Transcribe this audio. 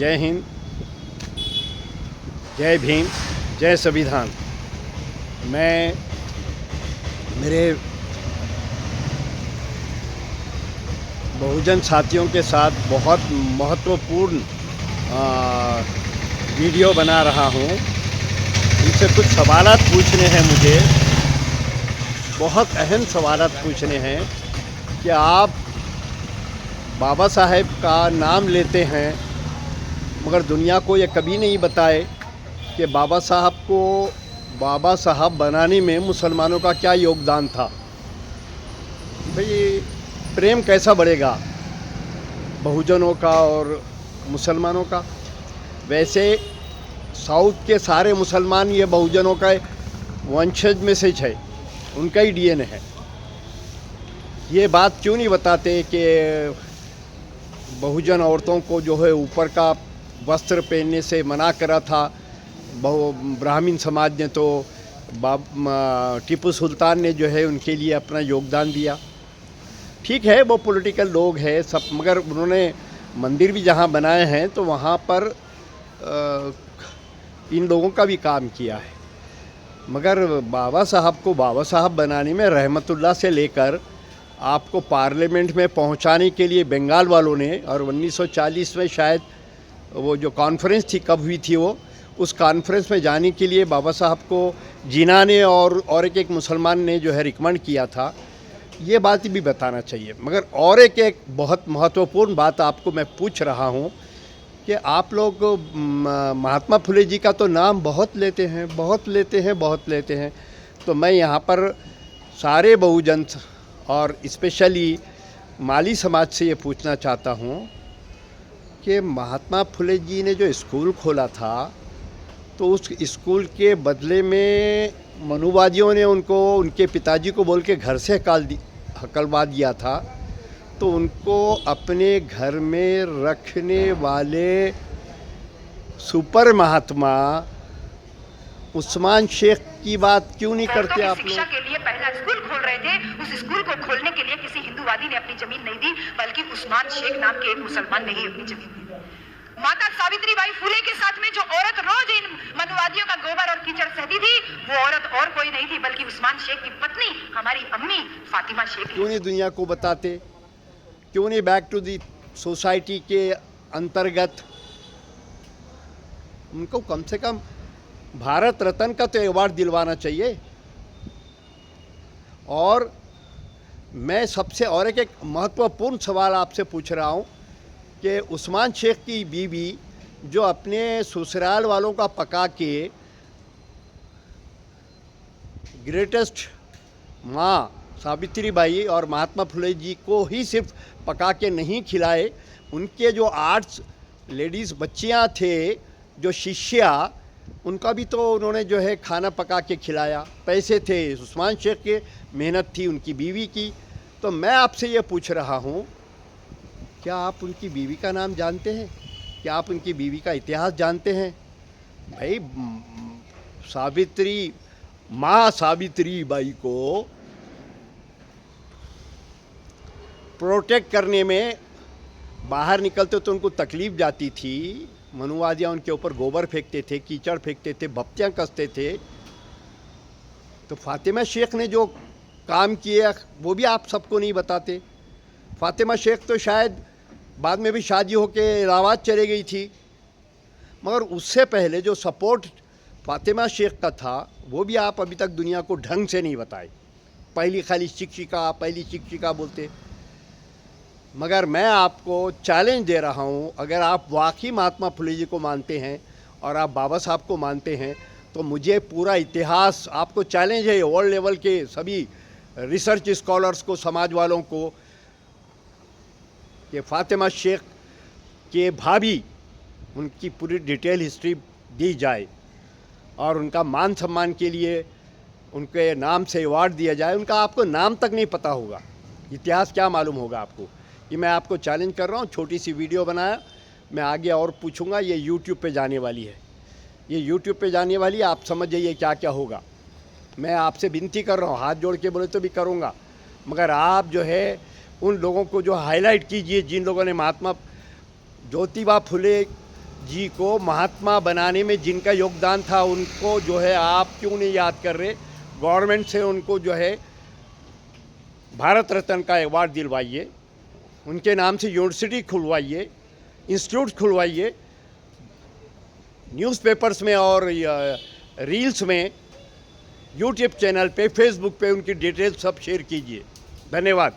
जय हिंद, जय भीम, जय संविधान। मैं मेरे बहुजन साथियों के साथ बहुत महत्वपूर्ण वीडियो बना रहा हूँ। इनसे कुछ सवालात पूछने हैं मुझे, बहुत अहम सवालात पूछने हैं कि आप बाबा साहेब का नाम लेते हैं मगर दुनिया को ये कभी नहीं बताए कि बाबा साहब को बाबा साहब बनाने में मुसलमानों का क्या योगदान था। भाई प्रेम कैसा बढ़ेगा बहुजनों का और मुसलमानों का। वैसे साउथ के सारे मुसलमान ये बहुजनों का वंशज में से है, उनका ही डीएनए है। ये बात क्यों नहीं बताते कि बहुजन औरतों को जो है ऊपर का वस्त्र पहनने से मना करा था ब्राह्मण समाज ने, तो टीपू सुल्तान ने जो है उनके लिए अपना योगदान दिया। ठीक है, वो पॉलिटिकल लोग हैं सब, मगर उन्होंने मंदिर भी जहाँ बनाए हैं तो वहाँ पर इन लोगों का भी काम किया है। मगर बाबा साहब को बाबा साहब बनाने में रहमतुल्लाह से लेकर आपको पार्लियामेंट में पहुंचाने के लिए बंगाल वालों ने, और 1940 में शायद वो जो कॉन्फ्रेंस थी, कब हुई थी वो, उस कॉन्फ्रेंस में जाने के लिए बाबा साहब को जिन्ना ने और एक मुसलमान ने जो है रिकमेंड किया था। ये बात भी बताना चाहिए। मगर और एक बहुत महत्वपूर्ण बात आपको मैं पूछ रहा हूँ कि आप लोग महात्मा फुले जी का तो नाम बहुत लेते हैं। तो मैं यहाँ पर सारे बहुजन और स्पेशली माली समाज से ये पूछना चाहता हूँ कि महात्मा फुले जी ने जो स्कूल खोला था तो उस स्कूल के बदले में मनुवादियों ने उनको उनके पिताजी को बोल के घर से हकलवा दिया था। तो उनको अपने घर में रखने वाले सुपर महात्मा उस्मान शेख की बात क्यों नहीं करते आप लोग? शिक्षा के लिए पहला स्कूल खोल रहे थे। उस स्कूल को खोलने के लिए किसी हिंदूवादी ने अपनी जमीन नहीं दी, बल्कि उस्मान शेख नाम के एक मुसलमान ने ही अपनी जमीन दी। माता सावित्रीबाई फुले के साथ में जो औरत रोज इन मनुवादियों का गोबर और कीचड़ सहती थी, वो औरत और कोई नहीं थी बल्कि उस्मान शेख की पत्नी हमारी अम्मी फातिमा शेख। क्यों नहीं दुनिया को बताते? क्यों नहीं बैक टू दी सोसाइटी के अंतर्गत उनको कम से कम भारत रत्न का तो अवार्ड दिलवाना चाहिए। और मैं सबसे और एक महत्वपूर्ण सवाल आपसे पूछ रहा हूँ कि उस्मान शेख की बीवी जो अपने ससुराल वालों का पका के ग्रेटेस्ट माँ सावित्रीबाई और महात्मा फुले जी को ही सिर्फ पका के नहीं खिलाए, उनके जो 8 लेडीज़ बच्चियाँ थे, जो शिष्या, उनका भी तो उन्होंने जो है खाना पका के खिलाया। पैसे थे उस्मान शेख के, मेहनत थी उनकी बीवी की। तो मैं आपसे ये पूछ रहा हूँ, क्या आप उनकी बीवी का नाम जानते हैं? क्या आप उनकी बीवी का इतिहास जानते हैं? भाई माँ सावित्रीबाई को प्रोटेक्ट करने में बाहर निकलते तो उनको तकलीफ़ जाती थी। मनुवादियाँ उनके ऊपर गोबर फेंकते थे, कीचड़ फेंकते थे, भपतियाँ कसते थे। तो फातिमा शेख ने जो काम किए वो भी आप सबको नहीं बताते। फातिमा शेख तो शायद बाद में भी शादी होके इलाहाबाद चले गई थी, मगर उससे पहले जो सपोर्ट फातिमा शेख का था वो भी आप अभी तक दुनिया को ढंग से नहीं बताए। पहली शिक्षिका बोलते। मगर मैं आपको चैलेंज दे रहा हूँ, अगर आप वाकई महात्मा फुले जी को मानते हैं और आप बाबा साहब को मानते हैं तो मुझे पूरा इतिहास, आपको चैलेंज है वर्ल्ड लेवल के सभी रिसर्च स्कॉलर्स को, समाज वालों को, कि फातिमा शेख के भाभी उनकी पूरी डिटेल हिस्ट्री दी जाए और उनका मान सम्मान के लिए उनके नाम से अवार्ड दिया जाए। उनका आपको नाम तक नहीं पता होगा, इतिहास क्या मालूम होगा आपको? ये मैं आपको चैलेंज कर रहा हूँ। छोटी सी वीडियो बनाया, मैं आगे और पूछूंगा। ये यूट्यूब पे जाने वाली है, आप समझ जाइए क्या क्या होगा। मैं आपसे विनती कर रहा हूँ, हाथ जोड़ के बोले तो भी करूँगा, मगर आप जो है उन लोगों को जो हाईलाइट कीजिए जिन लोगों ने महात्मा ज्योतिबा फुले जी को महात्मा बनाने में जिनका योगदान था उनको जो है आप क्यों नहीं याद कर रहे? गवर्नमेंट से उनको जो है भारत रत्न का अवार्ड दिलवाइए, उनके नाम से यूनिवर्सिटी खुलवाइए, इंस्टीट्यूट खुलवाइए, न्यूज़पेपर्स में और रील्स में, यूट्यूब चैनल पे, फेसबुक पे उनकी डिटेल सब शेयर कीजिए। धन्यवाद।